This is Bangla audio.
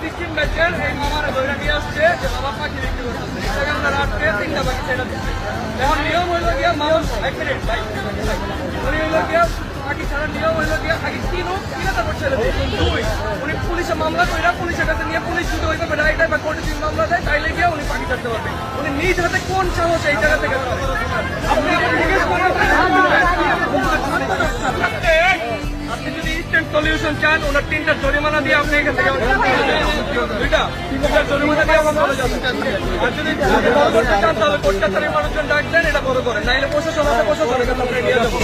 সিস্টেম ব্যাচের এই মামারা ধরে নিয়ে আসছে যে বাবা পাখি বিক্রি করতেছে ইনস্টাগ্রামটা রাখতে 3টা পাখি ছেড়ে দিচ্ছে। এখন নিয়ম হইল গিয়া মামা 1 মিনিট ভাই উনি হইল গিয়া পাখি ছাড়ার নিয়ম হইল গিয়া আগে কিনা তারপর ছেড়ে দিই। উনি পুলিশে মামলা কইরা পুলিশের কাছে নিয়ে পুলিশ যদি ওইভাবে রাইট বা কোর্টে যদি মামলা দেয় তাইলে গিয়া উনি পাখি ছাড়তে পারবে। উনি নিজ হাতে কোন সাহস এই জায়গা থেকে আপনি জিজ্ঞেস করেন আপনি যদি ইনস্ট্যান্ট সলিউশন চান ওনার 3টা জরিমানা দিয়ে আপনি এখান থেকে 2টা জরিমানা দিয়ে আমার চলে যাবেন। আর যদি বড় করতে চান তাহলে কোর্টটা মানুষজন ডাক দেন এটা বড় করেন নাইলে প্রশাসন আছে প্রশাসনের কাছে আপনি নিয়ে যাবেন।